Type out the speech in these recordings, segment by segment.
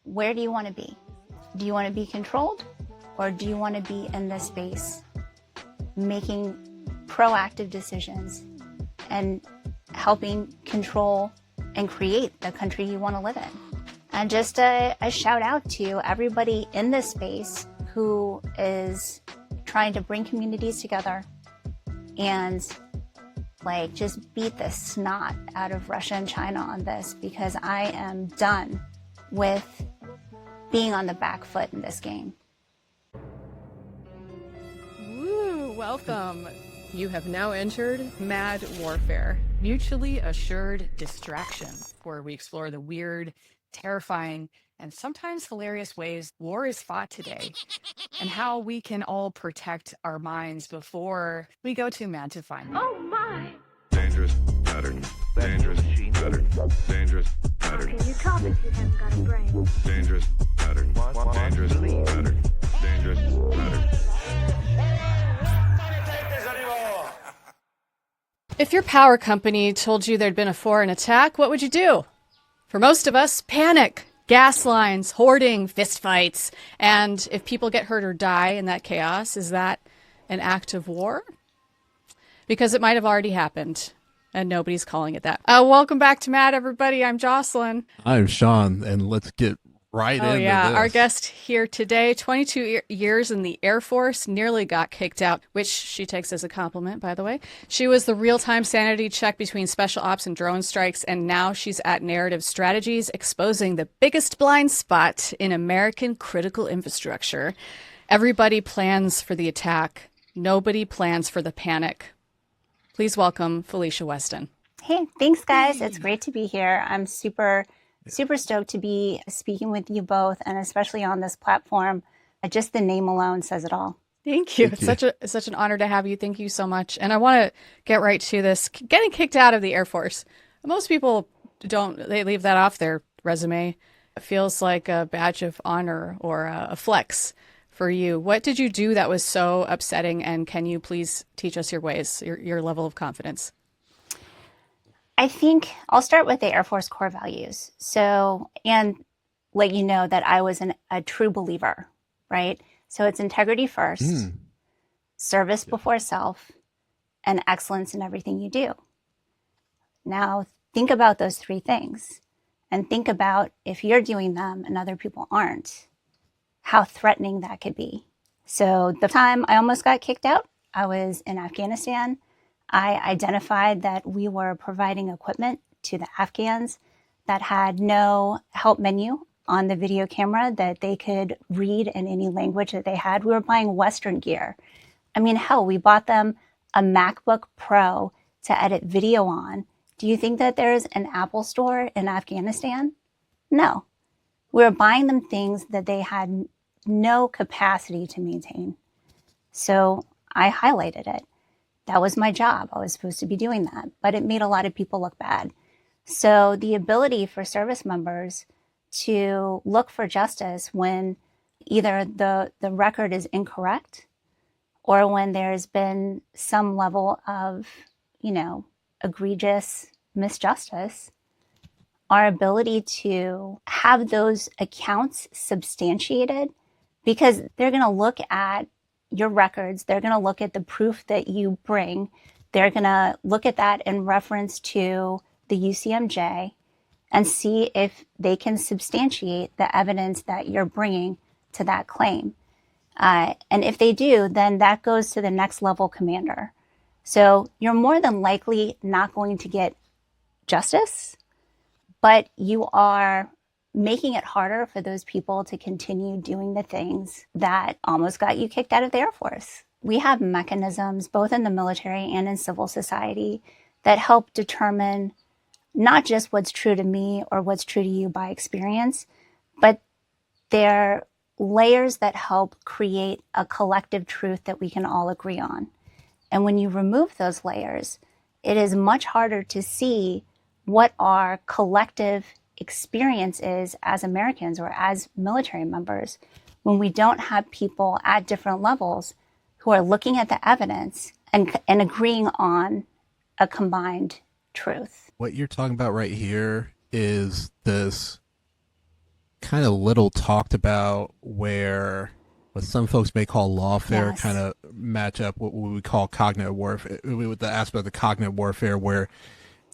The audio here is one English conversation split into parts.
Where do you want to be? Do you want to be controlled, or do you want to be in this space making proactive decisions and helping control and create the country you want to live in? And just a shout out to everybody in this space who is trying to bring communities together and like just beat the snot out of Russia and China on this, because I am done with being on the back foot in this game. Woo, welcome. You have now entered Mad Warfare, mutually assured distraction, where we explore the weird, terrifying, and sometimes hilarious ways war is fought today, and how we can all protect our minds before we go too mad to find them. Oh my! Dangerous pattern. Dangerous pattern. Dangerous pattern. Can you tell that you haven't got a brain? Dangerous pattern. Dangerous pattern. Dangerous pattern. If your power company told you there'd been a foreign attack, what would you do? For most of us, panic, gas lines, hoarding, fistfights. And if people get hurt or die in that chaos, is that an act of war? Because it might have already happened, and nobody's calling it that. Welcome back to Mad, everybody. I'm Jocelyn. I'm Sean, and let's get right into this. Our guest here today, 22 years in the Air Force, nearly got kicked out, which she takes as a compliment, by the way. She was the real-time sanity check between special ops and drone strikes, and now she's at Narrative Strategies, exposing the biggest blind spot in American critical infrastructure. Everybody plans for the attack. Nobody plans for the panic. Please welcome Felicia Weston. Hey, thanks guys. It's great to be here. I'm super stoked to be speaking with you both, and especially on this platform. Just the name alone says it all. Thank you. It's such an honor to have you. Thank you so much. And I want to get right to this. Getting kicked out of the Air Force. Most people don't. They leave that off their resume. It feels like a badge of honor or a flex for you. What did you do that was so upsetting? And can you please teach us your ways, your level of confidence? I think I'll start with the Air Force core values. So, and let you know that I was a true believer, right? So it's integrity first, service before self, and excellence in everything you do. Now, think about those three things and think about if you're doing them and other people aren't, how threatening that could be. So the time I almost got kicked out, I was in Afghanistan. I identified that we were providing equipment to the Afghans that had no help menu on the video camera that they could read in any language that they had. We were buying Western gear. I mean, hell, we bought them a MacBook Pro to edit video on. Do you think that there's an Apple store in Afghanistan? No. We were buying them things that they had no capacity to maintain. So I highlighted it. That was my job. I was supposed to be doing that, but it made a lot of people look bad. So the ability for service members to look for justice when either the record is incorrect or when there's been some level of, egregious misjustice, our ability to have those accounts substantiated, because they're going to look at your records, they're going to look at the proof that you bring, they're going to look at that in reference to the UCMJ and see if they can substantiate the evidence that you're bringing to that claim. And if they do, then that goes to the next level commander. So you're more than likely not going to get justice, but you are making it harder for those people to continue doing the things that almost got you kicked out of the Air Force. We have mechanisms, both in the military and in civil society, that help determine not just what's true to me or what's true to you by experience, but they're layers that help create a collective truth that we can all agree on. And when you remove those layers, it is much harder to see what our collective experience is as Americans or as military members when we don't have people at different levels who are looking at the evidence and agreeing on a combined truth. What you're talking about right here is this kind of little talked about where what some folks may call lawfare Yes. kind of match up what we would call cognitive warfare, with the aspect of the cognitive warfare where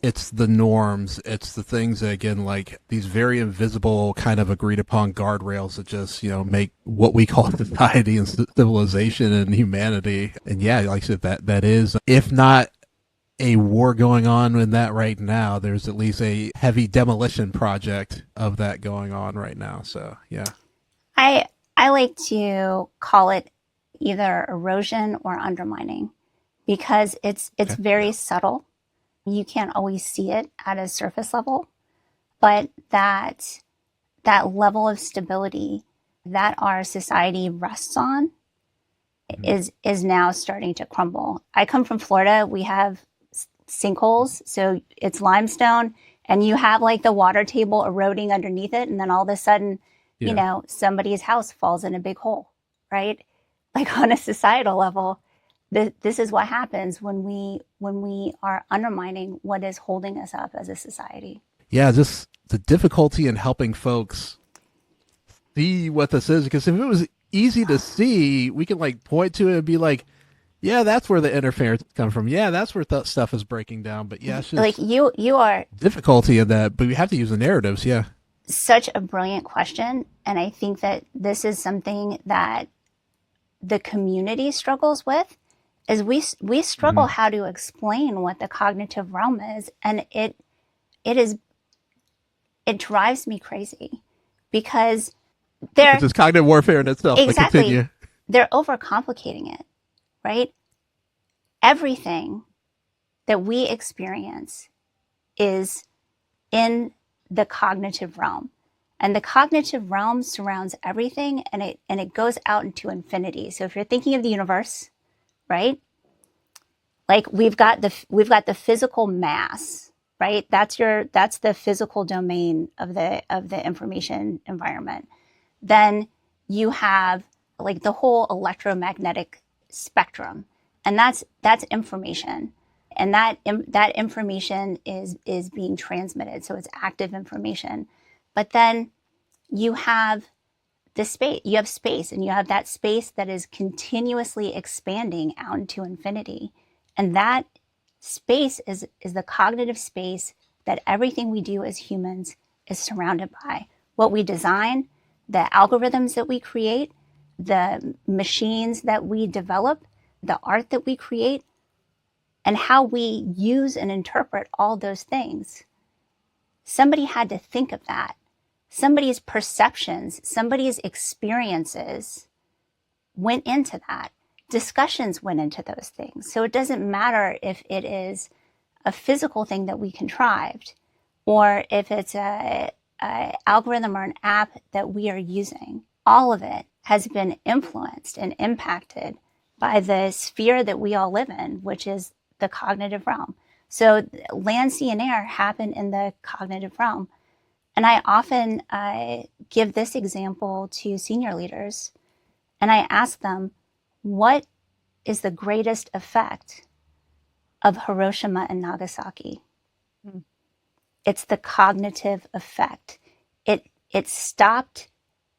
it's the norms, it's the things that, again, like these very invisible kind of agreed upon guardrails that just, make what we call society and civilization and humanity. And yeah, like I said, that is, if not a war going on in that right now, there's at least a heavy demolition project of that going on right now. So yeah. I like to call it either erosion or undermining because it's very subtle. You can't always see it at a surface level, but that level of stability that our society rests on is now starting to crumble. I come from Florida. We have sinkholes, so it's limestone, and you have like the water table eroding underneath it, and then all of a sudden, somebody's house falls in a big hole, right? Like on a societal level. This is what happens when we are undermining what is holding us up as a society. Yeah, just the difficulty in helping folks see what this is, because if it was easy to see, we can like point to it and be like, yeah, that's where the interference comes from. Yeah, that's where stuff is breaking down. But yeah, it's just like you are difficulty in that, but we have to use the narratives. Yeah. Such a brilliant question. And I think that this is something that the community struggles with. Is we struggle how to explain what the cognitive realm is, and it drives me crazy because it's just cognitive warfare in itself. Exactly. They're overcomplicating it, right? Everything that we experience is in the cognitive realm, and the cognitive realm surrounds everything, and it goes out into infinity. So if you're thinking of the universe, right? Like we've got the physical mass, right? That's the physical domain of the information environment. Then you have like the whole electromagnetic spectrum, and that's information, and that information is being transmitted, so it's active information. But then you have the space. You have space, and you have that space that is continuously expanding out into infinity. And that space is the cognitive space that everything we do as humans is surrounded by. What we design, the algorithms that we create, the machines that we develop, the art that we create, and how we use and interpret all those things. Somebody had to think of that. Somebody's perceptions, somebody's experiences went into that. Discussions went into those things. So it doesn't matter if it is a physical thing that we contrived or if it's a algorithm or an app that we are using. All of it has been influenced and impacted by the sphere that we all live in, which is the cognitive realm. So land, sea, and air happen in the cognitive realm. And I often give this example to senior leaders, and I ask them, what is the greatest effect of Hiroshima and Nagasaki? It's the cognitive effect. It stopped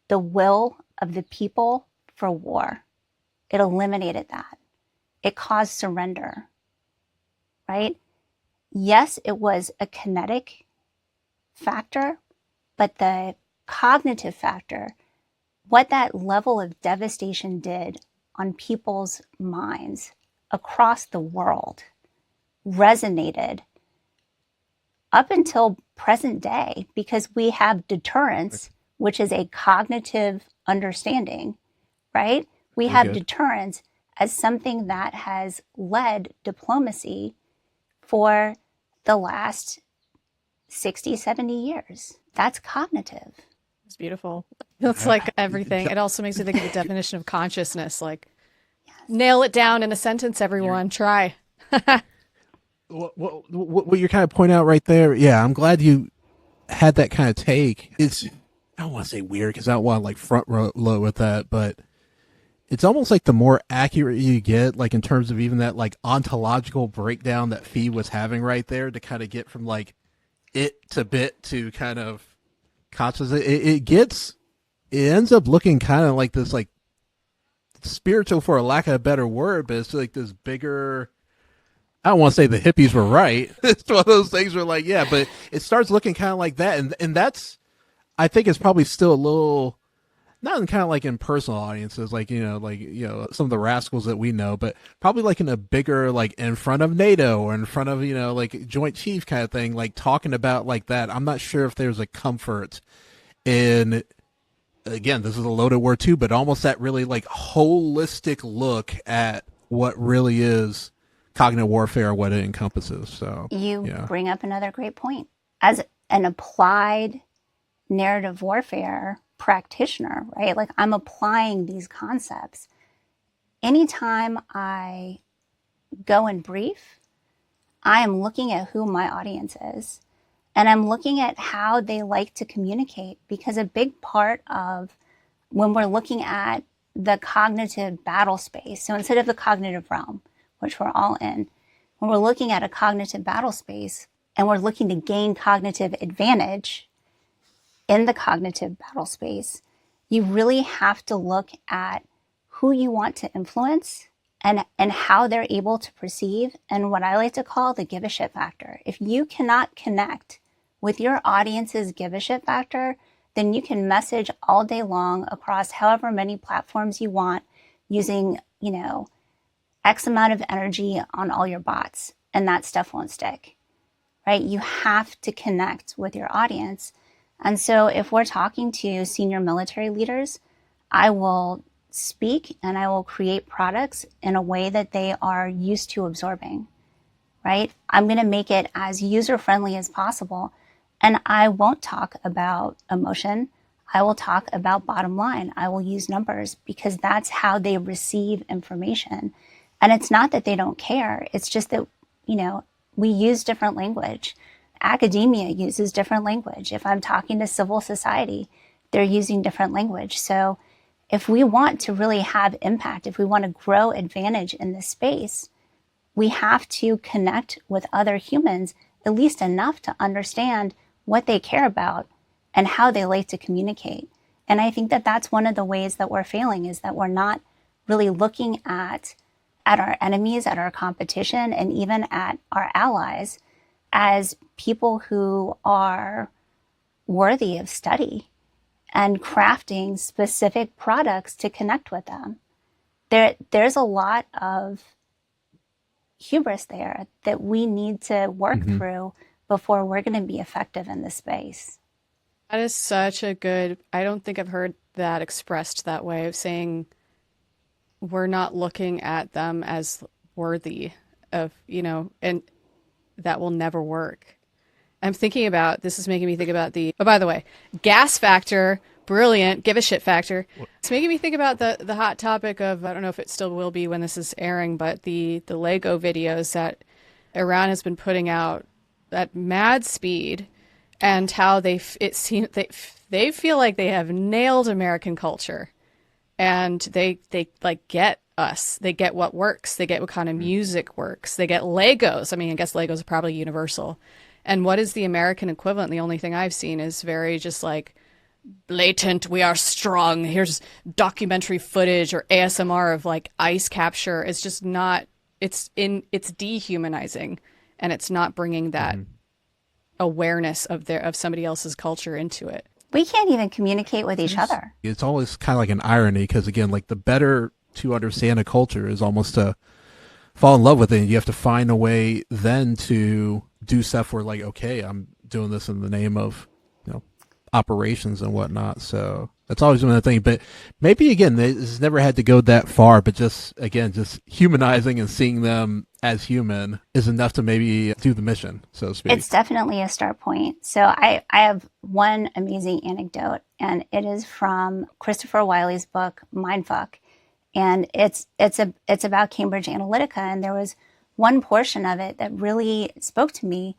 the will of the people for war. It eliminated that. It caused surrender, right? Yes, it was a kinetic factor, but the cognitive factor, what that level of devastation did on people's minds across the world resonated up until present day, because we have deterrence, which is a cognitive understanding, right? We have deterrence as something that has led diplomacy for the last 60, 70 years. That's cognitive. It's beautiful. That's like everything. It also makes me think of the definition of consciousness. Like, nail it down in a sentence, everyone. Try. What you're kind of pointing out right there, yeah, I'm glad you had that kind of take. It's, I don't want to say weird because I don't want to like front row with that, but it's almost like the more accurate you get, like in terms of even that like ontological breakdown that Fee was having right there to kind of get from like it to bit to kind of consciousness, it ends up looking kind of like this like spiritual, for a lack of a better word, but it's like this bigger. I don't want to say the hippies were right. It's one of those things where like, yeah, but it starts looking kind of like that, and that's, I think it's probably still a little, not in kind of like in personal audiences, like some of the rascals that we know, but probably like in a bigger, like in front of NATO or in front of like Joint Chief kind of thing, like talking about like that. I'm not sure if there's a comfort in, again, this is a loaded word too, but almost that really like holistic look at what really is cognitive warfare, what it encompasses. So you bring up another great point. As an applied narrative warfare practitioner, right? Like I'm applying these concepts. Anytime I go and brief, I am looking at who my audience is. And I'm looking at how they like to communicate, because a big part of when we're looking at the cognitive battle space, so instead of the cognitive realm, which we're all in, when we're looking at a cognitive battle space and we're looking to gain cognitive advantage in the cognitive battle space, you really have to look at who you want to influence and how they're able to perceive, and what I like to call the give a shit factor. If you cannot connect with your audience's give a shit factor, then you can message all day long across however many platforms you want using, X amount of energy on all your bots, and that stuff won't stick, right? You have to connect with your audience. And so if we're talking to senior military leaders, I will speak and I will create products in a way that they are used to absorbing, right? I'm going to make it as user-friendly as possible. And I won't talk about emotion. I will talk about bottom line. I will use numbers, because that's how they receive information. And it's not that they don't care. It's just that, we use different language. Academia uses different language. If I'm talking to civil society, they're using different language. So if we want to really have impact, if we want to grow advantage in this space, we have to connect with other humans at least enough to understand what they care about and how they like to communicate. And I think that that's one of the ways that we're failing, is that we're not really looking at our enemies, at our competition, and even at our allies as people who are worthy of study and crafting specific products to connect with them. There's a lot of hubris there that we need to work through before we're going to be effective in this space. That is such a good, I don't think I've heard that expressed that way, of saying we're not looking at them as worthy of, and that will never work. I'm thinking about, this is making me think about oh, by the way, gas factor, brilliant, give a shit factor. It's making me think about the hot topic of, I don't know if it still will be when this is airing, but the Lego videos that Iran has been putting out at mad speed, and how they feel like they have nailed American culture, and they like get us. They get what works. They get what kind of music works. They get Legos. I mean, I guess Legos are probably universal. And what is the American equivalent? The only thing I've seen is very just like blatant, we are strong. Here's documentary footage or ASMR of like ice capture. It's just not, it's dehumanizing, and it's not bringing that awareness of somebody else's culture into it. We can't even communicate with each other. It's always kind of like an irony, because again, like the better to understand a culture is almost to fall in love with it. You have to find a way then to do stuff where like, okay, I'm doing this in the name of, operations and whatnot. So that's always been a thing. But maybe again, it's never had to go that far, but just humanizing and seeing them as human is enough to maybe do the mission, so to speak. It's definitely a start point. So I have one amazing anecdote, and it is from Christopher Wiley's book, Mindfuck. And it's about Cambridge Analytica. And there was one portion of it that really spoke to me.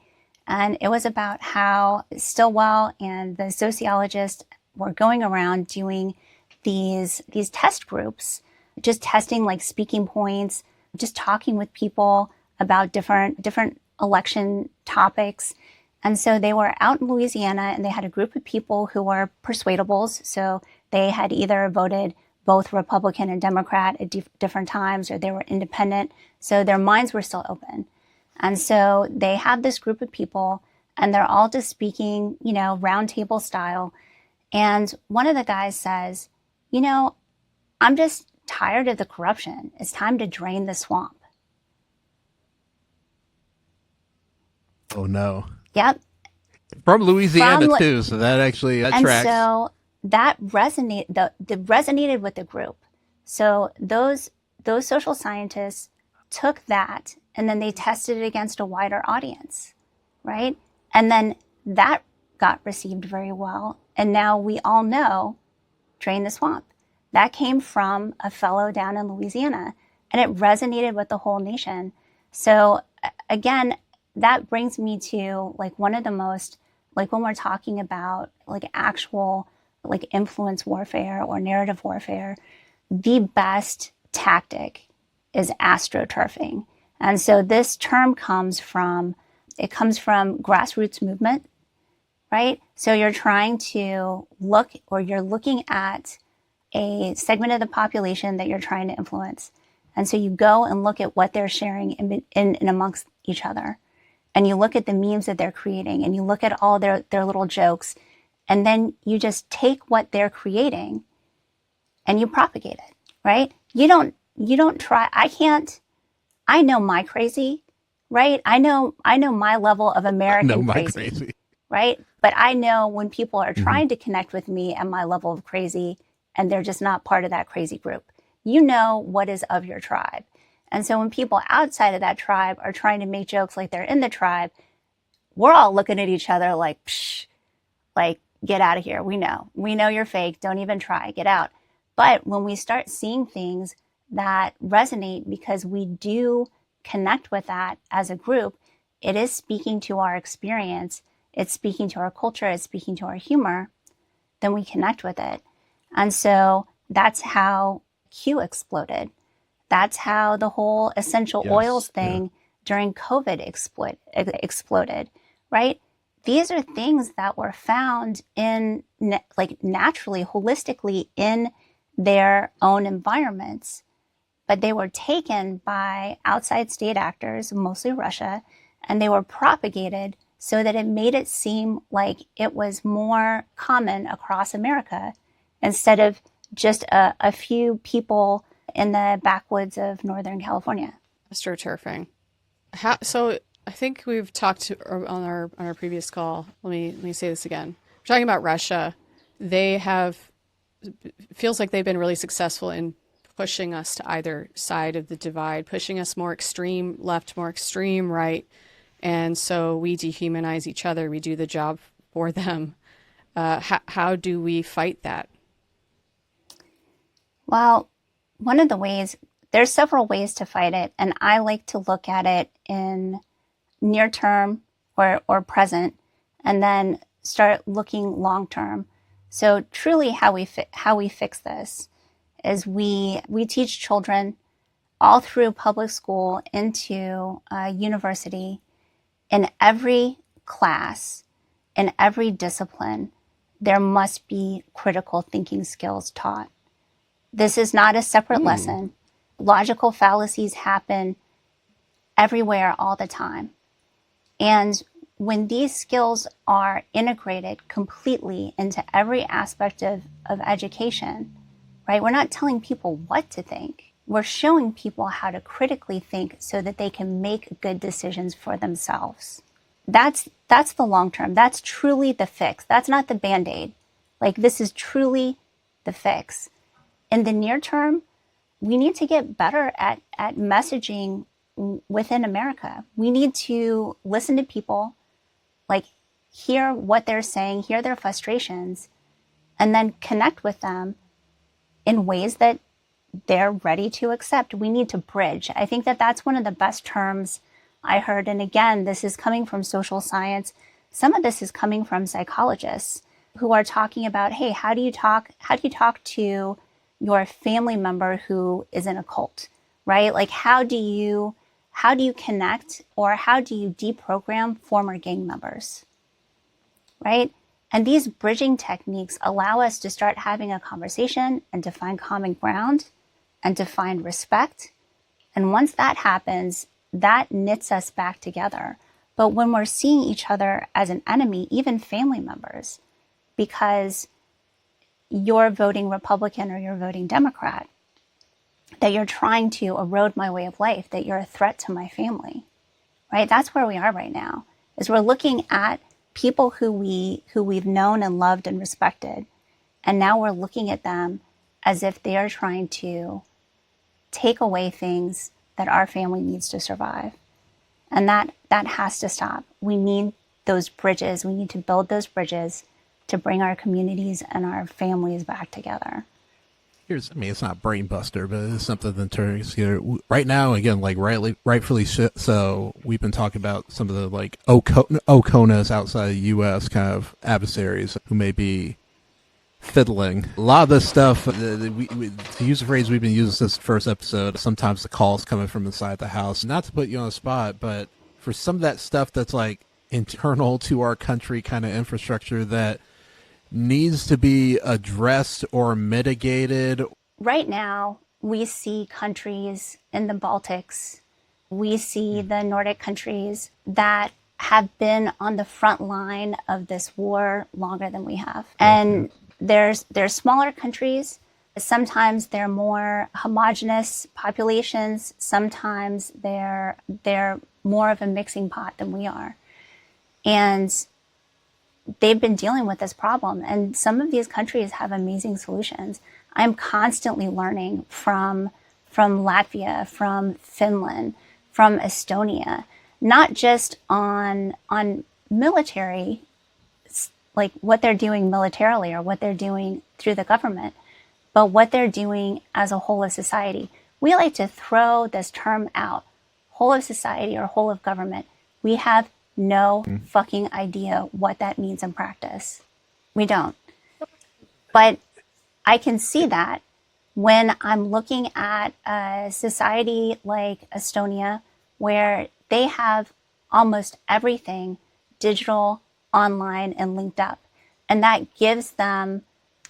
And it was about how Stilwell and the sociologist were going around doing these test groups just testing like speaking points, just talking with people about different election topics. And so they were out in Louisiana, and they had a group of people who were persuadables. So they had either voted both Republican and Democrat at different times, or they were independent. So their minds were still open. And so they have this group of people, and they're all just speaking, round table style. And one of the guys says, I'm just tired of the corruption. It's time to drain the swamp. Oh, no. Yep. From Louisiana, too. So that tracks. And so that resonated with the group. So those social scientists took that, and then they tested it against a wider audience, right? And then that got received very well. And now we all know, drain the swamp. That came from a fellow down in Louisiana, and it resonated with the whole nation. So again, that brings me to like one of the most, like when we're talking about like actual like influence warfare or narrative warfare, the best tactic is astroturfing. And so this term comes from grassroots movement, right? So you're trying to you're looking at a segment of the population that you're trying to influence. And so you go and look at what they're sharing in amongst each other. And you look at the memes that they're creating, and you look at all their little jokes. And then you just take what they're creating and you propagate it, right? You don't try. I know my crazy, right? I know my level of American crazy, right? But I know when people are trying to connect with me and my level of crazy, and they're just not part of that crazy group. You know what is of your tribe. And so when people outside of that tribe are trying to make jokes like they're in the tribe, we're all looking at each other like, psh, like, get out of here. We know you're fake. Don't even try. Get out. But when we start seeing things that resonate because we do connect with that as a group, it is speaking to our experience. It's speaking to our culture. It's speaking to our humor. Then we connect with it. And so that's how Q exploded. That's how the whole essential oils thing during COVID exploded, right? These are things that were found in naturally, holistically in their own environments, but they were taken by outside state actors, mostly Russia, and they were propagated so that it made it seem like it was more common across America instead of just a few people in the backwoods of Northern California. Astroturfing. So I think we've talked on our previous call. Let me say this again. We're talking about Russia. Feels like they've been really successful in pushing us to either side of the divide, pushing us more extreme left, more extreme right. And so we dehumanize each other. We do the job for them. How do we fight that? Well, one of the ways, there's several ways to fight it. And I like to look at it in near term or present, and then start looking long term. So truly how we fix this is we teach children all through public school into university. In every class, in every discipline, there must be critical thinking skills taught. This is not a separate lesson. Logical fallacies happen everywhere all the time. And when these skills are integrated completely into every aspect of education, right? We're not telling people what to think. We're showing people how to critically think so that they can make good decisions for themselves. That's the long term. That's truly the fix. That's not the Band-Aid. Like, this is truly the fix. In the near term, we need to get better at messaging within America. We need to listen to people, like hear what they're saying, hear their frustrations, and then connect with them in ways that they're ready to accept. We need to bridge. I think that that's one of the best terms I heard. And again, this is coming from social science. Some of this is coming from psychologists who are talking about, hey, how do you talk to your family member who is in a cult, right? Like how do you connect, or how do you deprogram former gang members, right? And these bridging techniques allow us to start having a conversation and to find common ground and to find respect. And once that happens, that knits us back together. But when we're seeing each other as an enemy, even family members, because you're voting Republican or you're voting Democrat, that you're trying to erode my way of life, that you're a threat to my family, right? That's where we are right now, is we're looking at people who we've known and loved and respected, and now we're looking at them as if they are trying to take away things that our family needs to survive. And that has to stop. We need those bridges. We need to build those bridges to bring our communities and our families back together. It's not brain buster, but it's something that turns, right now, again, like rightfully so, we've been talking about some of the like Okonas outside the U.S. kind of adversaries who may be fiddling. A lot of this stuff, to use the phrase we've been using since the first episode, sometimes the calls coming from inside the house. Not to put you on the spot, but for some of that stuff that's like internal to our country kind of infrastructure that needs to be addressed or mitigated. Right now, we see countries in the Baltics, we see the Nordic countries that have been on the front line of this war longer than we have. And there's smaller countries. Sometimes they're more homogenous populations. Sometimes they're more of a mixing pot than we are. And they've been dealing with this problem. And some of these countries have amazing solutions. I'm constantly learning from Latvia, from Finland, from Estonia, not just on military, like what they're doing militarily or what they're doing through the government, but what they're doing as a whole of society. We like to throw this term out, whole of society or whole of government. We have no fucking idea what that means in practice. We don't. But I can see that when I'm looking at a society like Estonia, where they have almost everything digital, online, and linked up. And that gives them,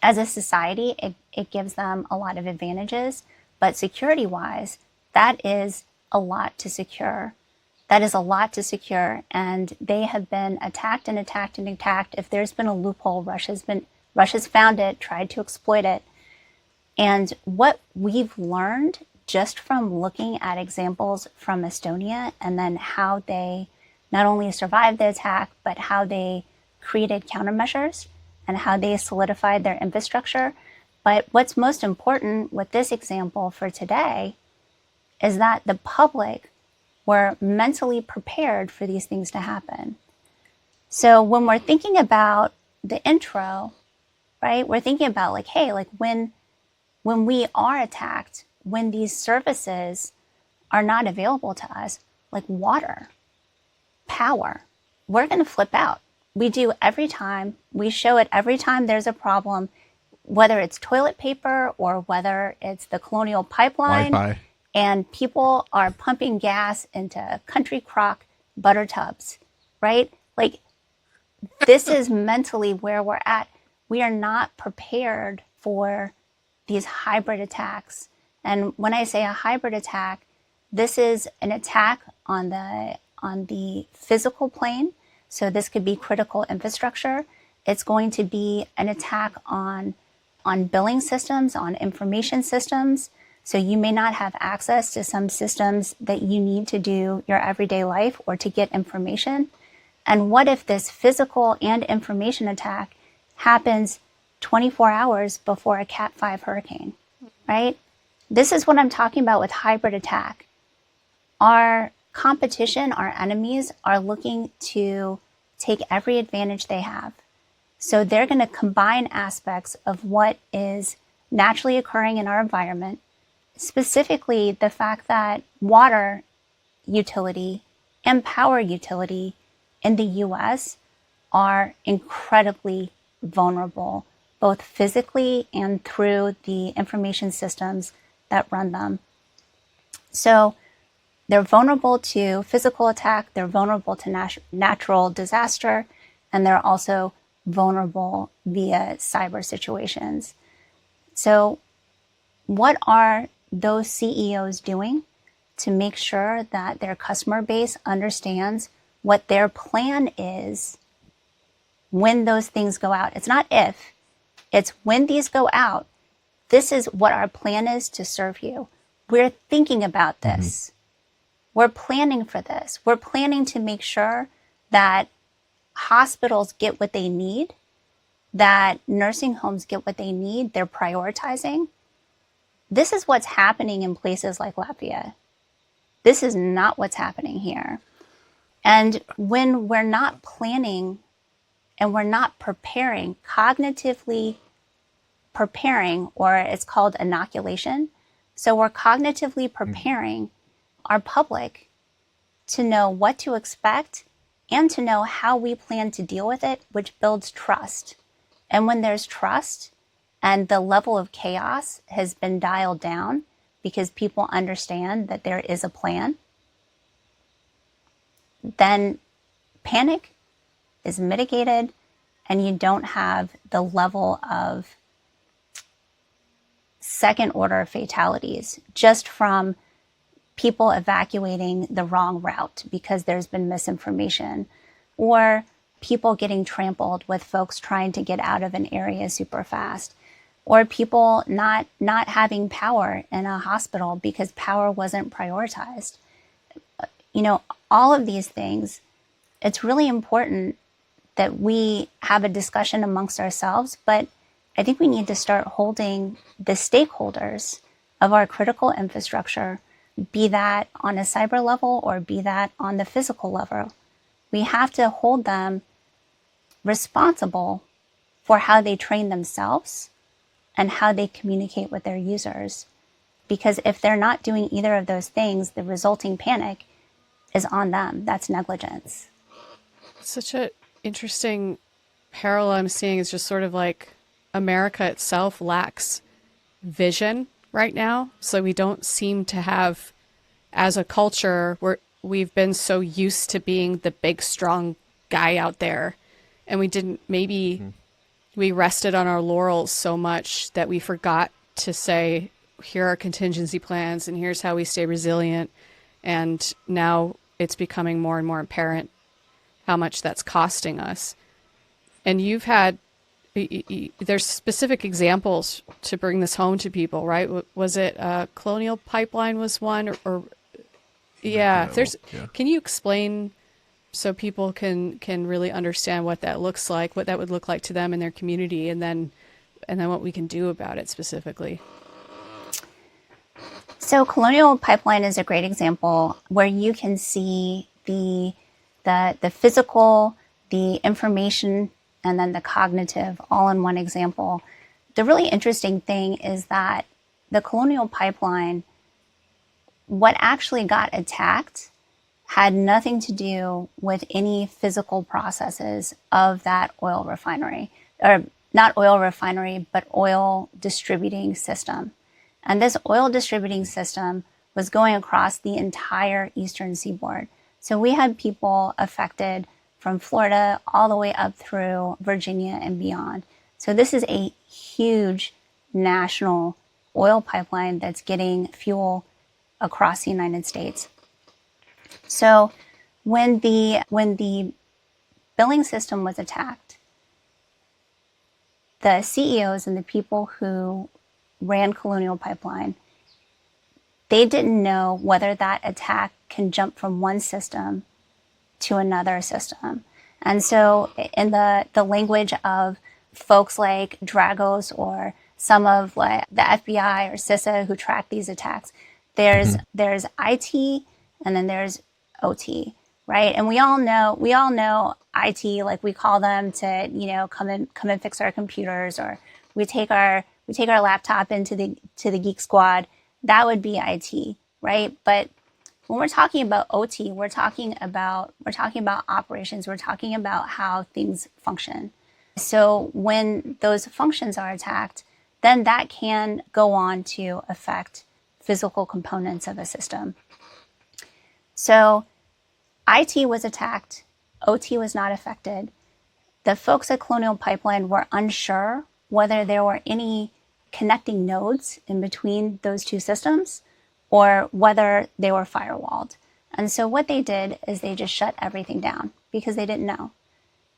as a society, it gives them a lot of advantages. But security-wise, that is a lot to secure. That is a lot to secure, and they have been attacked and attacked and attacked. If there's been a loophole, Russia's found it, tried to exploit it. And what we've learned just from looking at examples from Estonia, and then how they not only survived the attack, but how they created countermeasures and how they solidified their infrastructure. But what's most important with this example for today is that the public were mentally prepared for these things to happen. So when we're thinking about the intro, right, we're thinking about like, hey, like when we are attacked, when these services are not available to us, like water, power, we're going to flip out. We do every time. We show it every time there's a problem, whether it's toilet paper or whether it's the Colonial Pipeline. Wi-Fi. And people are pumping gas into Country Crock butter tubs, right? Like, this is mentally where we're at. We are not prepared for these hybrid attacks. And when I say a hybrid attack, this is an attack on the physical plane. So this could be critical infrastructure. It's going to be an attack on billing systems, on information systems. So you may not have access to some systems that you need to do your everyday life or to get information. And what if this physical and information attack happens 24 hours before a Cat 5 hurricane, right? This is what I'm talking about with hybrid attack. Our competition, our enemies, are looking to take every advantage they have. So they're going to combine aspects of what is naturally occurring in our environment, specifically the fact that water utility and power utility in the US are incredibly vulnerable both physically and through the information systems that run them. So they're vulnerable to physical attack, they're vulnerable to natural disaster, and they're also vulnerable via cyber situations. So what are those CEOs doing to make sure that their customer base understands what their plan is when those things go out? It's not if, it's when these go out, this is what our plan is to serve you. We're thinking about this. We're planning for this. We're planning to make sure that hospitals get what they need, that nursing homes get what they need. They're prioritizing. This is what's happening in places like Latvia. This is not what's happening here. And when we're not planning and we're not preparing, cognitively preparing, or it's called inoculation. So we're cognitively preparing our public to know what to expect and to know how we plan to deal with it, which builds trust. And when there's trust and the level of chaos has been dialed down because people understand that there is a plan, then panic is mitigated and you don't have the level of second order fatalities just from people evacuating the wrong route because there's been misinformation, or people getting trampled with folks trying to get out of an area super fast, or people not having power in a hospital because power wasn't prioritized. You know, all of these things, it's really important that we have a discussion amongst ourselves, but I think we need to start holding the stakeholders of our critical infrastructure, be that on a cyber level or be that on the physical level. We have to hold them responsible for how they train themselves and how they communicate with their users. Because if they're not doing either of those things, the resulting panic is on them. That's negligence. Such an interesting parallel I'm seeing is just sort of like America itself lacks vision right now. So we don't seem to have, as a culture, we've been so used to being the big, strong guy out there. And we didn't, maybe we rested on our laurels so much that we forgot to say, here are contingency plans and here's how we stay resilient. And now it's becoming more and more apparent how much that's costing us. And you've had, there's specific examples to bring this home to people, right? Was it Colonial Pipeline was one, or yeah, can you explain so people can really understand what that looks like, what that would look like to them and their community, and then what we can do about it specifically? So Colonial Pipeline is a great example where you can see the physical, the information, and then the cognitive all in one example. The really interesting thing is that the Colonial Pipeline, what actually got attacked had nothing to do with any physical processes of that oil refinery, or not oil refinery, but oil distributing system. And this oil distributing system was going across the entire eastern seaboard. So we had people affected from Florida all the way up through Virginia and beyond. So this is a huge national oil pipeline that's getting fuel across the United States. So when the billing system was attacked, the CEOs and the people who ran Colonial Pipeline, they didn't know whether that attack can jump from one system to another system. And so in the language of folks like Dragos or some of like the FBI or CISA who track these attacks, there's IT and then there's OT, right? And we all know IT, like we call them to, you know, come and fix our computers, or we take our laptop into the Geek Squad. That would be IT, right? But when we're talking about OT, we're talking about operations. We're talking about how things function. So when those functions are attacked, then that can go on to affect physical components of a system. So IT was attacked, OT was not affected. The folks at Colonial Pipeline were unsure whether there were any connecting nodes in between those two systems or whether they were firewalled. And so what they did is they just shut everything down because they didn't know.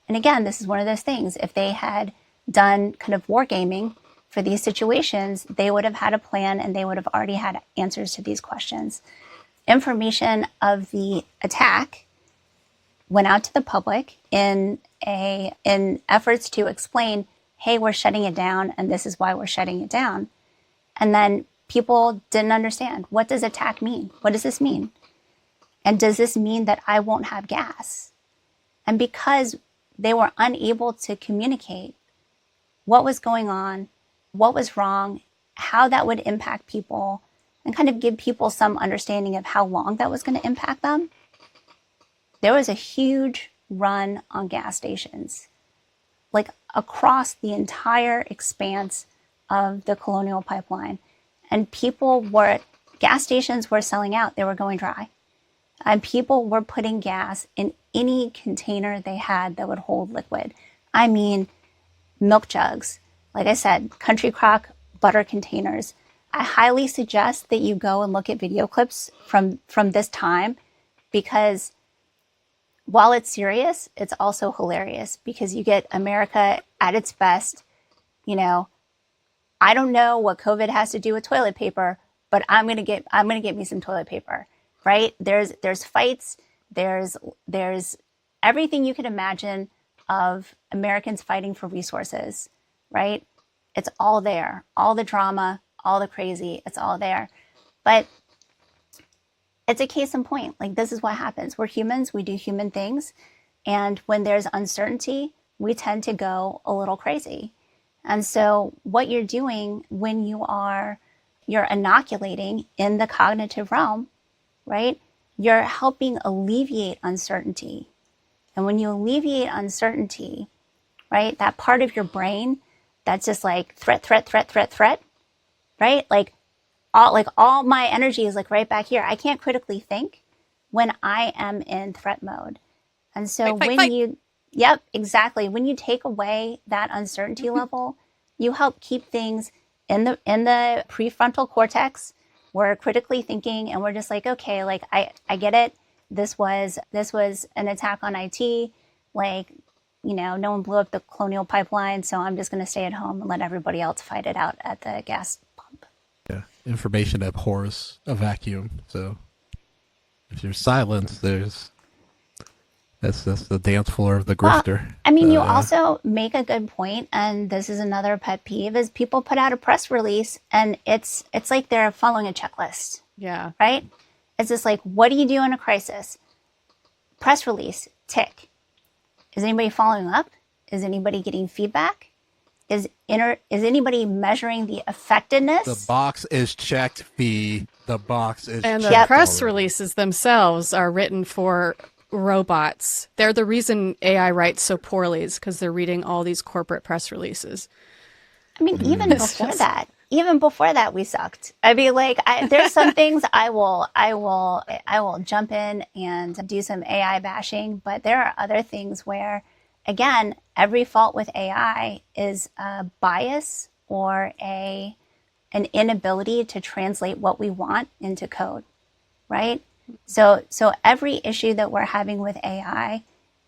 And again, this is one of those things. If they had done kind of wargaming for these situations, they would have had a plan and they would have already had answers to these questions. Information of the attack went out to the public in efforts to explain, hey, we're shutting it down and this is why we're shutting it down. And then people didn't understand. What does attack mean? What does this mean? And does this mean that I won't have gas? And because they were unable to communicate what was going on, what was wrong, how that would impact people, and kind of give people some understanding of how long that was going to impact them, there was a huge run on gas stations, like across the entire expanse of the Colonial Pipeline. And gas stations were selling out, they were going dry. And people were putting gas in any container they had that would hold liquid. I mean, milk jugs, like I said, Country Crock butter containers. I highly suggest that you go and look at video clips from this time, because while it's serious, it's also hilarious because you get America at its best. You know, I don't know what COVID has to do with toilet paper, but I'm gonna get me some toilet paper. Right? There's fights, there's everything you can imagine of Americans fighting for resources, right? It's all there. All the drama, all the crazy, it's all there. But it's a case in point. Like, this is what happens. We're humans, we do human things. And when there's uncertainty, we tend to go a little crazy. And so what you're doing when you're inoculating in the cognitive realm, right? You're helping alleviate uncertainty. And when you alleviate uncertainty, right, that part of your brain that's just like threat, right? Like all my energy is like right back here. I can't critically think when I am in threat mode. And so yep, exactly. When you take away that uncertainty level, you help keep things in the prefrontal cortex. We're critically thinking and we're just like, okay, like I get it. This was an attack on IT. Like, you know, no one blew up the Colonial Pipeline, so I'm just going to stay at home and let everybody else fight it out at the gas pump. Yeah, information abhors a vacuum. So if you're silent, that's the dance floor of the grifter. Well, I mean, you also make a good point, and this is another pet peeve, is people put out a press release and it's like they're following a checklist. Yeah. Right? It's just like, what do you do in a crisis? Press release, tick. Is anybody following up? Is anybody getting feedback? Is anybody measuring the effectiveness? The box is checked, Fee. The box is and checked. And the press releases themselves are written for robots. They're the reason AI writes so poorly is because they're reading all these corporate press releases. I mean, even before that, we sucked. I mean, like, there's some things I will jump in and do some AI bashing, but there are other things where, again, every fault with AI is a bias or an inability to translate what we want into code, right? So every issue that we're having with AI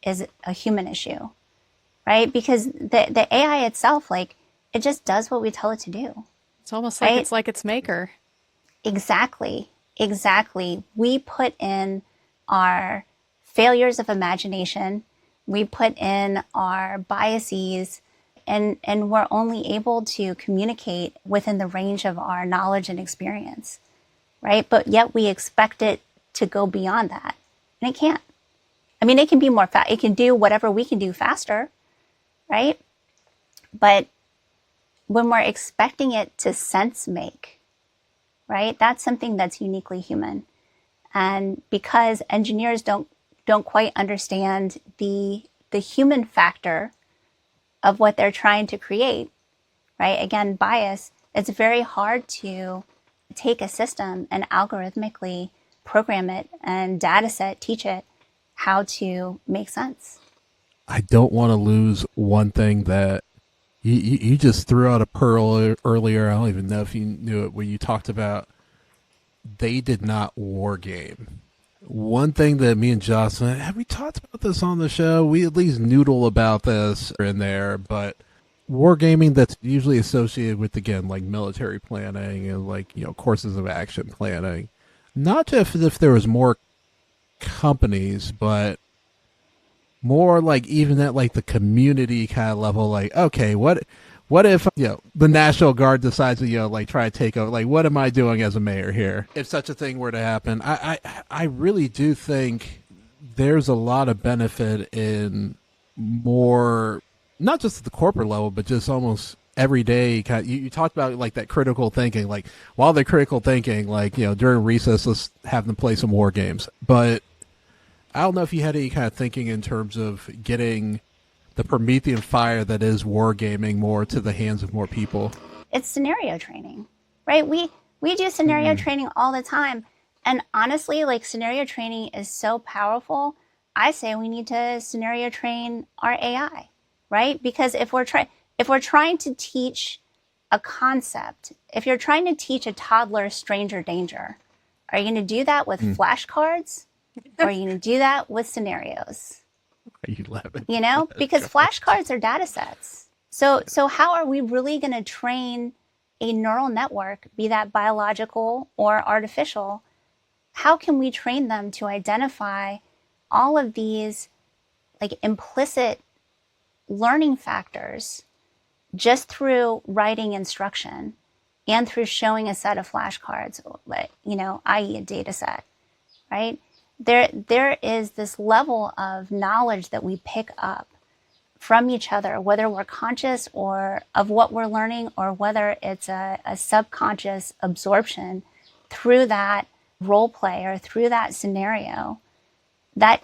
is a human issue, right? Because the AI itself, like, it just does what we tell it to do. It's almost like it's like its maker. Exactly. We put in our failures of imagination. We put in our biases, and we're only able to communicate within the range of our knowledge and experience, right? But yet we expect it to go beyond that, and it can't. I mean, it can be more it can do whatever we can do faster, right? But when we're expecting it to sense make, right? That's something that's uniquely human. And because engineers don't quite understand the human factor of what they're trying to create, right? Again, bias. It's very hard to take a system and algorithmically program it and data set, teach it how to make sense. I don't want to lose one thing that you just threw out a pearl earlier. I don't even know if you knew it, where you talked about they did not war game. One thing that me and Jocelyn, have we talked about this on the show? We at least noodle about this in there, but wargaming that's usually associated with, again, like military planning and like, courses of action planning. Not just if there was more companies, but more like even at like the community kind of level, like, okay, what if, the National Guard decides to, like try to take over, like, what am I doing as a mayor here? If such a thing were to happen, I really do think there's a lot of benefit in more, not just at the corporate level, but just almost everyday kind of, you talked about like that critical thinking, like while they're critical thinking, like, during recess, let's have them play some war games. But I don't know if you had any kind of thinking in terms of getting the Promethean fire that is wargaming more to the hands of more people. It's scenario training, right? We do scenario training all the time. And honestly, like, scenario training is so powerful. I say we need to scenario train our AI, right? Because if we're trying to teach a concept, if you're trying to teach a toddler stranger danger, are you going to do that with flashcards? Or are you going to do that with scenarios? Are you laughing? Because flashcards are data sets. So how are we really going to train a neural network, be that biological or artificial? How can we train them to identify all of these like implicit learning factors just through writing instruction and through showing a set of flashcards, i.e. a data set, right? There is this level of knowledge that we pick up from each other, whether we're conscious or of what we're learning, or whether it's a subconscious absorption through that role play or through that scenario, that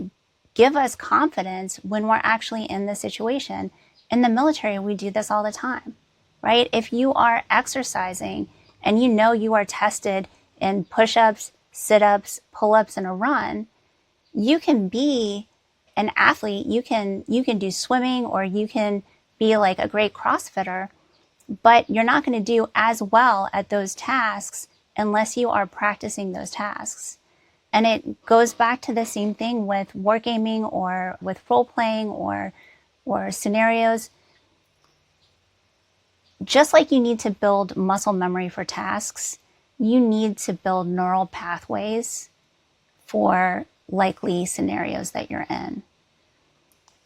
give us confidence when we're actually in the situation. In the military, we do this all the time, right? If you are exercising and you are tested in push-ups, sit-ups, pull-ups, and a run, you can be an athlete. You can do swimming, or you can be like a great CrossFitter, but you're not going to do as well at those tasks unless you are practicing those tasks. And it goes back to the same thing with wargaming or with role-playing or scenarios. Just like you need to build muscle memory for tasks, you need to build neural pathways for likely scenarios that you're in.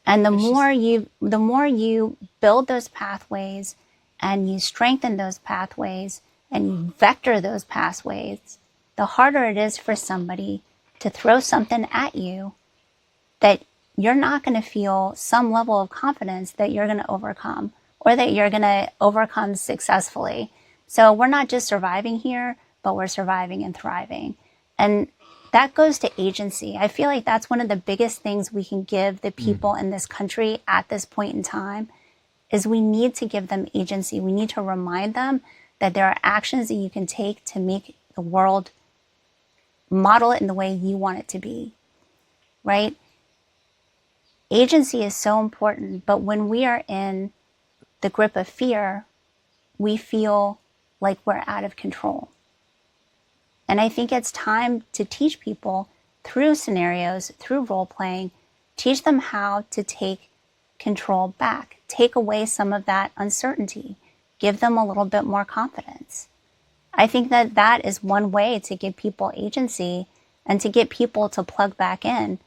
And the more you build those pathways and you strengthen those pathways and you vector those pathways, the harder it is for somebody to throw something at you that you're not going to feel some level of confidence that you're going to overcome, or that you're going to overcome successfully. So we're not just surviving here, but we're surviving and thriving. And that goes to agency. I feel like that's one of the biggest things we can give the people in this country at this point in time, is we need to give them agency. We need to remind them that there are actions that you can take to make the world, model it in the way you want it to be, right? Agency is so important, but when we are in the grip of fear, we feel like we're out of control. And I think it's time to teach people through scenarios, through role playing, teach them how to take control back, take away some of that uncertainty, give them a little bit more confidence. I think that is one way to give people agency and to get people to plug back in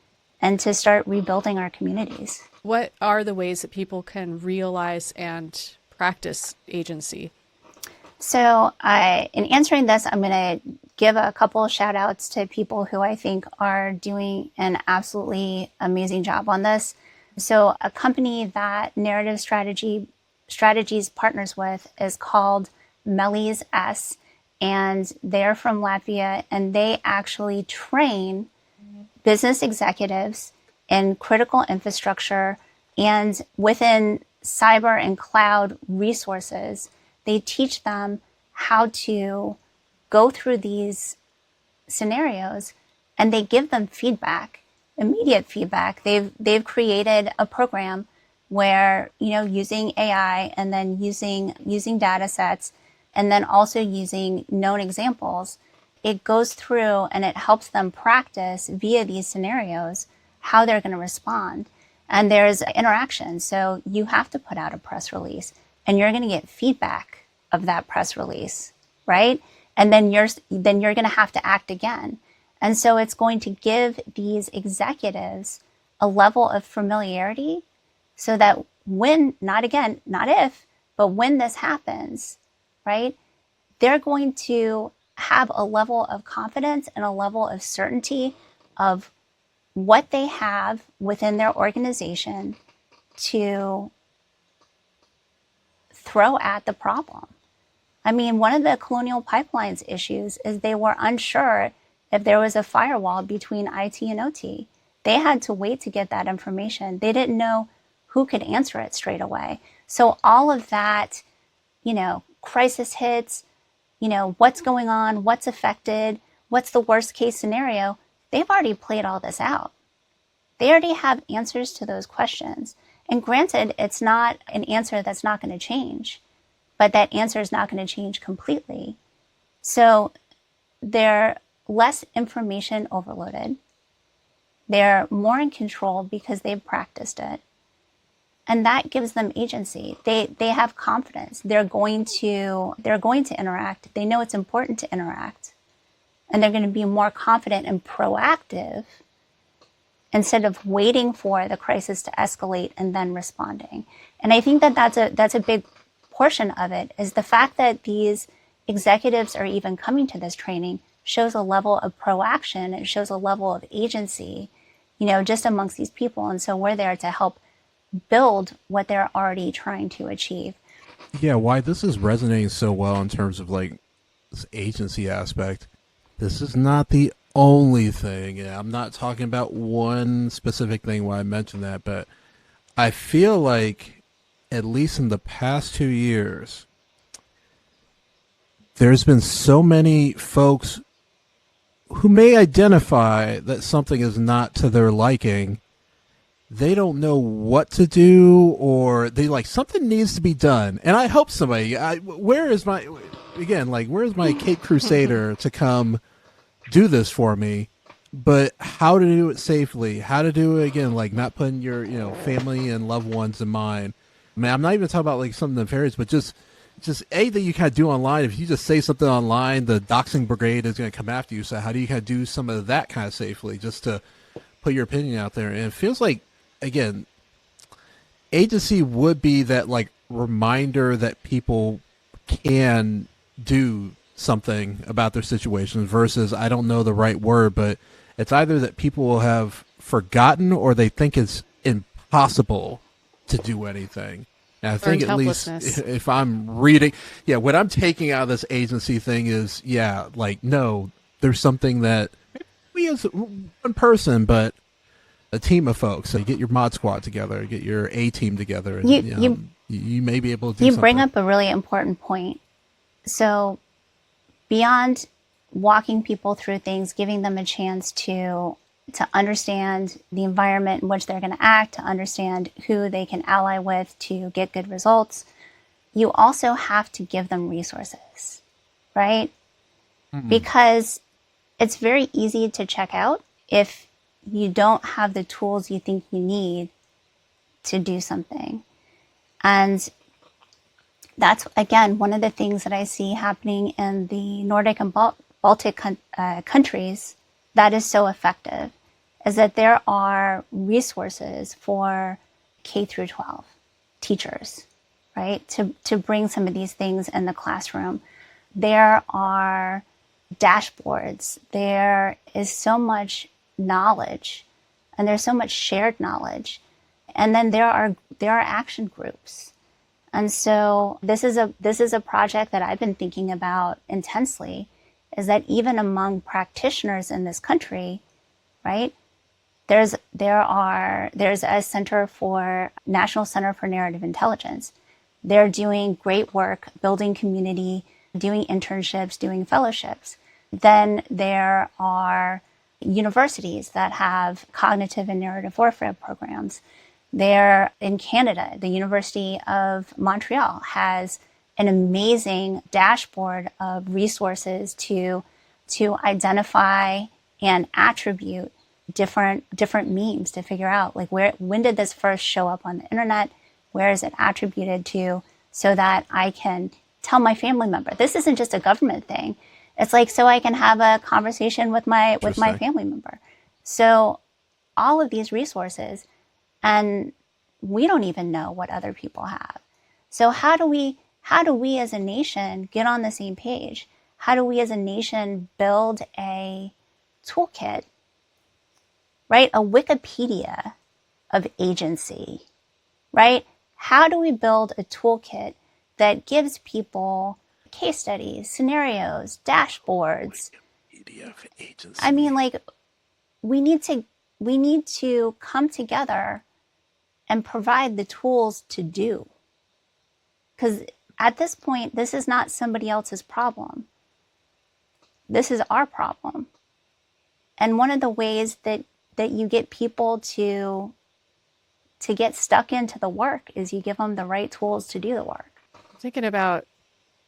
and to start rebuilding our communities. What are the ways that people can realize and practice agency? So in answering this, I'm going to give a couple of shout outs to people who I think are doing an absolutely amazing job on this. So a company that Narrative Strategies partners with is called Melly's S, and they're from Latvia, and they actually train business executives in critical infrastructure and within cyber and cloud resources. They teach them how to go through these scenarios, and they give them feedback, immediate feedback. They've created a program where, using AI and then using data sets and then also using known examples, it goes through and it helps them practice via these scenarios how they're going to respond. And there's interaction. So you have to put out a press release and you're going to get feedback of that press release, right? And then you're going to have to act again. And so it's going to give these executives a level of familiarity so that when, not if, but when this happens, right, they're going to have a level of confidence and a level of certainty of what they have within their organization to throw at the problem. I mean, one of the Colonial Pipeline's issues is they were unsure if there was a firewall between IT and OT. They had to wait to get that information. They didn't know who could answer it straight away. So all of that, crisis hits, what's going on, what's affected, what's the worst case scenario, they've already played all this out. They already have answers to those questions. And granted, it's not an answer that's not going to change, but that answer is not going to change completely. So they're less information overloaded. They're more in control because they've practiced it. And that gives them agency. They have confidence. They're going to interact. They know it's important to interact. And they're going to be more confident and proactive instead of waiting for the crisis to escalate and then responding. And I think that that's a big portion of it, is the fact that these executives are even coming to this training shows a level of proaction. It shows a level of agency, just amongst these people. And so we're there to help build what they're already trying to achieve. Yeah, why this is resonating so well in terms of like this agency aspect. This is not the only thing. I'm not talking about one specific thing why I mentioned that, but I feel like at least in the past 2 years, there's been so many folks who may identify that something is not to their liking. They don't know what to do, or they like something needs to be done. And I hope somebody, where's my Cape Crusader to come do this for me? But how to do it safely, how to do it again, like not putting your, family and loved ones in mind. I mean, I'm not even talking about like something nefarious, but just anything you kind of do online. If you just say something online, the doxing brigade is going to come after you. So how do you kind of do some of that kind of safely, just to put your opinion out there? And it feels like, again, agency would be that like reminder that people can do something about their situation versus, I don't know the right word, but it's either that people will have forgotten or they think it's impossible to do anything. And I think at least if I'm reading, what I'm taking out of this agency thing is, no, there's something that we as one person, but a team of folks. So you get your mod squad together, get your A team together, and you may be able to do something. You bring up a really important point. So beyond walking people through things, giving them a chance to understand the environment in which they're going to act, to understand who they can ally with to get good results, you also have to give them resources, right? Mm-hmm. Because it's very easy to check out if you don't have the tools you think you need to do something. And that's, again, one of the things that I see happening in the Nordic and Baltic countries that is so effective, is that there are resources for K through 12 teachers, right? To bring some of these things in the classroom. There are dashboards. There is so much knowledge, and there's so much shared knowledge. And then there are action groups. And so this is a project that I've been thinking about intensely, is that even among practitioners in this country, right, There's a National Center for Narrative Intelligence. They're doing great work building community, doing internships, doing fellowships. Then there are universities that have cognitive and narrative warfare programs. There in Canada, the University of Montreal has an amazing dashboard of resources to identify and attribute different memes to figure out like when did this first show up on the internet, where is it attributed to, so that I can tell my family member. This isn't just a government thing. It's like so I can have a conversation with my family member. So all of these resources, and we don't even know what other people have. So how do we as a nation get on the same page? How do we as a nation build a toolkit, right? A Wikipedia of agency, right? How do we build a toolkit that gives people case studies, scenarios, dashboards? Wikipedia of agency. I mean, like, we need to come together and provide the tools to do. Because at this point, this is not somebody else's problem. This is our problem. And one of the ways that you get people to get stuck into the work is you give them the right tools to do the work. Thinking about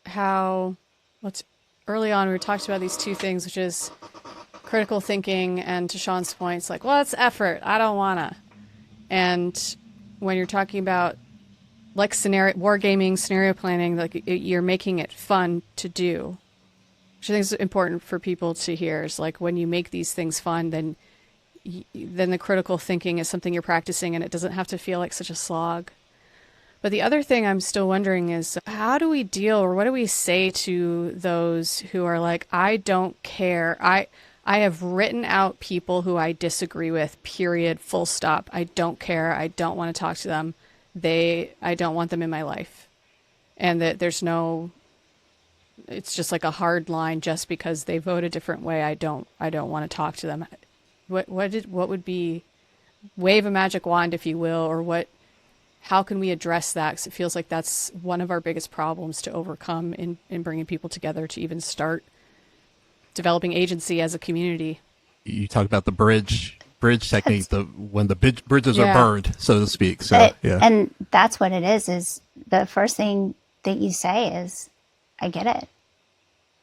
how, early on we talked about these two things, which is critical thinking, and to Sean's point, it's like, well, it's effort. I don't wanna. And when you're talking about like wargaming, scenario planning, like you're making it fun to do, which I think is important for people to hear. Is like when you make these things fun, then the critical thinking is something you're practicing, and it doesn't have to feel like such a slog. But the other thing I'm still wondering is how do we deal, or what do we say to those who are like, I don't care. I have written out people who I disagree with, period, full stop. I don't care. I don't want to talk to them. I don't want them in my life. And that it's just like a hard line just because they vote a different way. I don't want to talk to them. What would be, wave a magic wand, if you will, or how can we address that? Because it feels like that's one of our biggest problems to overcome in bringing people together to even start developing agency as a community. You talk about the bridge technique, when the bridges are burned, so to speak. So and that's what it is the first thing that you say is, I get it.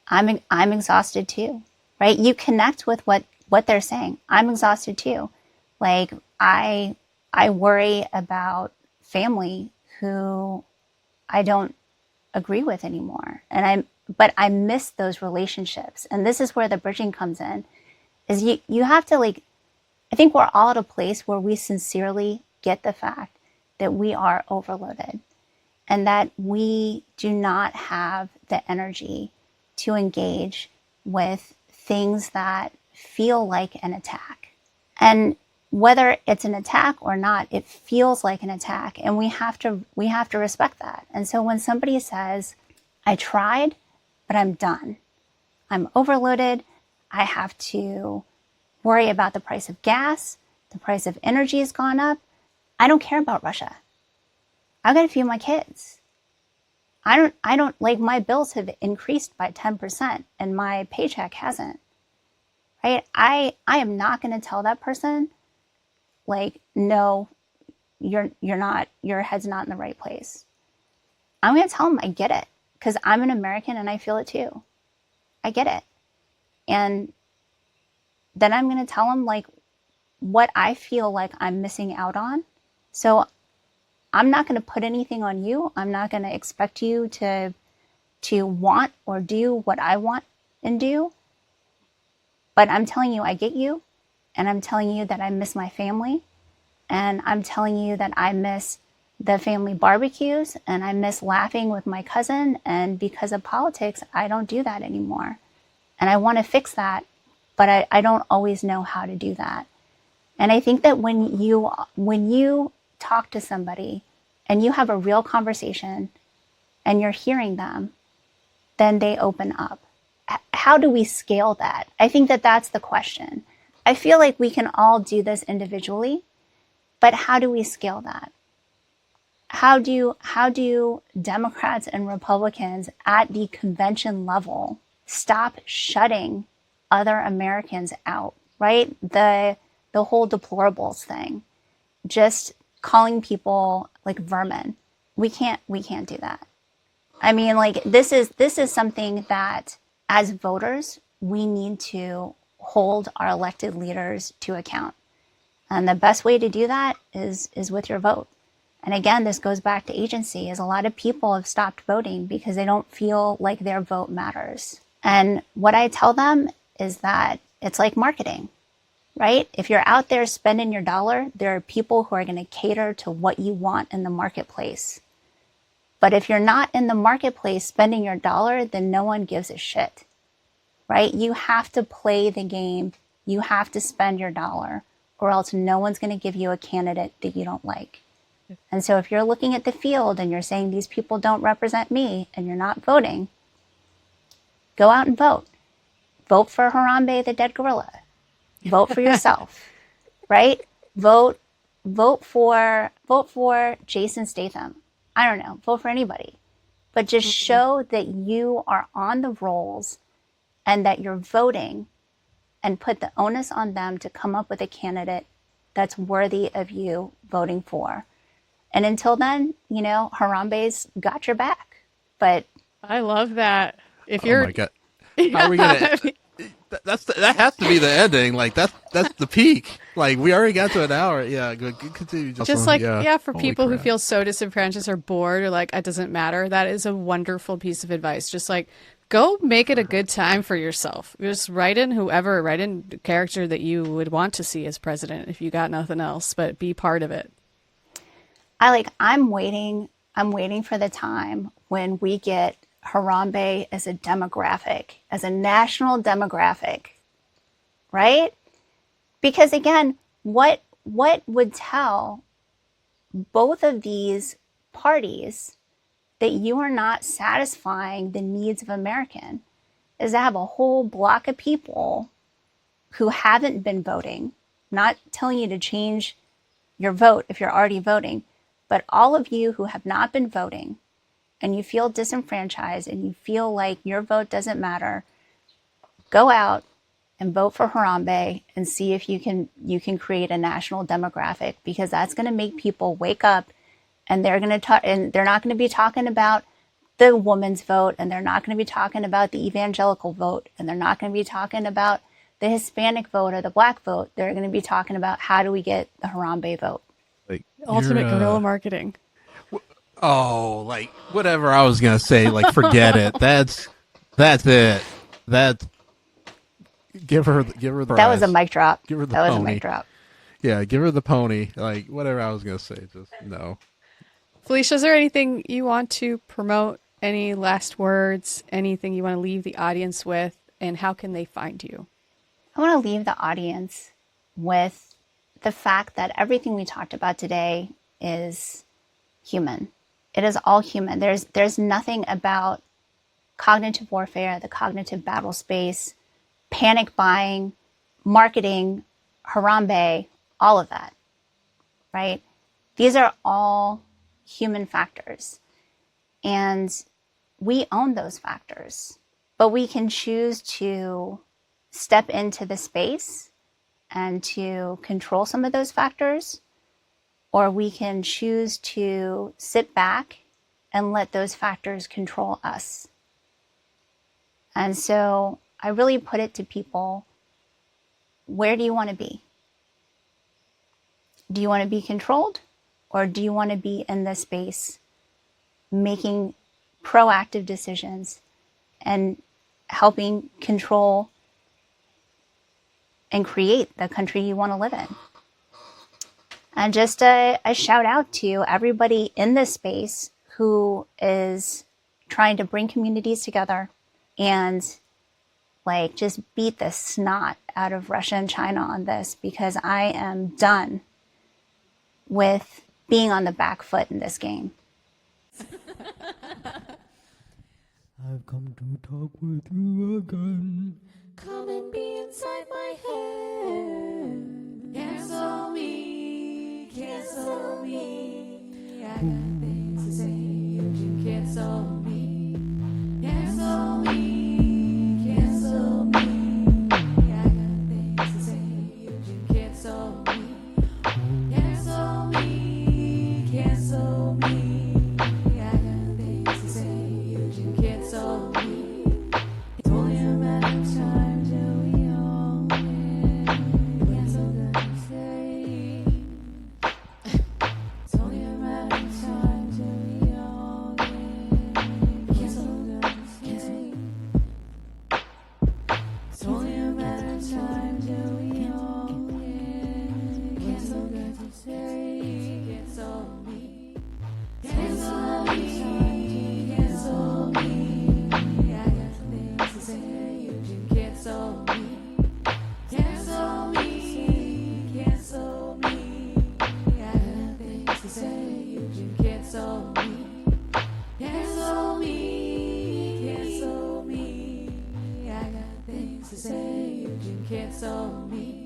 I'm exhausted too, right? You connect with what they're saying. I'm exhausted too. Like I worry about family who I don't agree with anymore. But I miss those relationships. And this is where the bridging comes in, is you have to, like, I think we're all at a place where we sincerely get the fact that we are overloaded and that we do not have the energy to engage with things that feel like an attack. And whether it's an attack or not, it feels like an attack, and we have to respect that. And so when somebody says, I tried, but I'm done. I'm overloaded. I have to worry about the price of gas. The price of energy has gone up. I don't care about Russia. I've got to feed my kids. I don't like, my bills have increased by 10% and my paycheck hasn't. Right? I am not going to tell that person, like, no, you're not, your head's not in the right place. I'm going to tell them I get it, because I'm an American and I feel it too. I get it. And then I'm going to tell them, like, what I feel like I'm missing out on. So I'm not going to put anything on you. I'm not going to expect you to want or do what I want and do. But I'm telling you, I get you. And I'm telling you that I miss my family. And I'm telling you that I miss the family barbecues, and I miss laughing with my cousin. And because of politics, I don't do that anymore. And I want to fix that, but I don't always know how to do that. And I think that when you talk to somebody and you have a real conversation and you're hearing them, then they open up. How do we scale that? I think that that's the question. I feel like we can all do this individually, but how do we scale that? How do Democrats and Republicans at the convention level stop shutting other Americans out, right? The whole deplorables thing, just calling people like vermin. We can't do that. I mean, like this is something that as voters, we need to hold our elected leaders to account. And the best way to do that is with your vote. And again, this goes back to agency, is a lot of people have stopped voting because they don't feel like their vote matters. And what I tell them is that it's like marketing, right? If you're out there spending your dollar, there are people who are going to cater to what you want in the marketplace. But if you're not in the marketplace spending your dollar, then no one gives a shit, right? You have to play the game. You have to spend your dollar, or else no one's going to give you a candidate that you don't like. And so if you're looking at the field and you're saying these people don't represent me and you're not voting, go out and vote. Vote for Harambe the dead gorilla. Vote for yourself, right? Vote for Jason Statham. I don't know, vote for anybody. But just show that you are on the rolls and that you're voting, and put the onus on them to come up with a candidate that's worthy of you voting for. And until then, you know, Harambe's got your back. But I love that. If you're, oh my God, how are we gonna? That has to be the ending. Like that's the peak. Like we already got to an hour. Yeah, continue. just like for Holy people who crap. feel so disenfranchised or bored or like it doesn't matter, that is a wonderful piece of advice. Just like go make it a good time for yourself. Just write in the character that you would want to see as president if you got nothing else, but be part of it. I'm waiting for the time when we get Harambe as a demographic, as a national demographic, right? Because again, what would tell both of these parties that you are not satisfying the needs of American is to have a whole block of people who haven't been voting. I'm not telling you to change your vote if you're already voting, but all of you who have not been voting and you feel disenfranchised and you feel like your vote doesn't matter, go out and vote for Harambe and see if you can create a national demographic, because that's going to make people wake up, and they're going to talk, and they're not going to be talking about the woman's vote, and they're not going to be talking about the evangelical vote, and they're not going to be talking about the Hispanic vote or the black vote. They're going to be talking about how do we get the Harambe vote. Like Ultimate guerrilla marketing. Oh, like whatever I was gonna say. Like forget it. That's it. That's give her the That was a mic drop. Give her the That was a pony. mic drop. Yeah, give her the pony. Like whatever I was gonna say. Just no. Felicia, is there anything you want to promote? Any last words? Anything you want to leave the audience with? And how can they find you? I want to leave the audience with the fact that everything we talked about today is human. It is all human. There's nothing about cognitive warfare, the cognitive battle space, panic buying, marketing, Harambe, all of that, right? These are all human factors. And we own those factors, but we can choose to step into the space and to control some of those factors, or we can choose to sit back and let those factors control us. And so I really put it to people, where do you want to be? Do you want to be controlled, or do you want to be in this space making proactive decisions and helping control and create the country you want to live in? And just a shout out to everybody in this space who is trying to bring communities together and like just beat the snot out of Russia and China on this, because I am done with being on the back foot in this game. I've come to talk with you again. Come and be inside my head. Cancel me, cancel me. I got things to say, you can cancel me. Cancel me, cancel me. I got things to say, you can cancel me. Cancel me, cancel me. I got things to say, you can cancel me. It's only a matter of time till we all get canceled, I say. It's only a matter of time till we all get canceled, I say. It's only a matter of time till we all get canceled, I say. Cancel me, cancel me, cancel me. I got things to say, you can cancel me. Cancel me, cancel me. I got things to say, you can cancel me. Cancel me, cancel me. I got things to say, you can cancel me.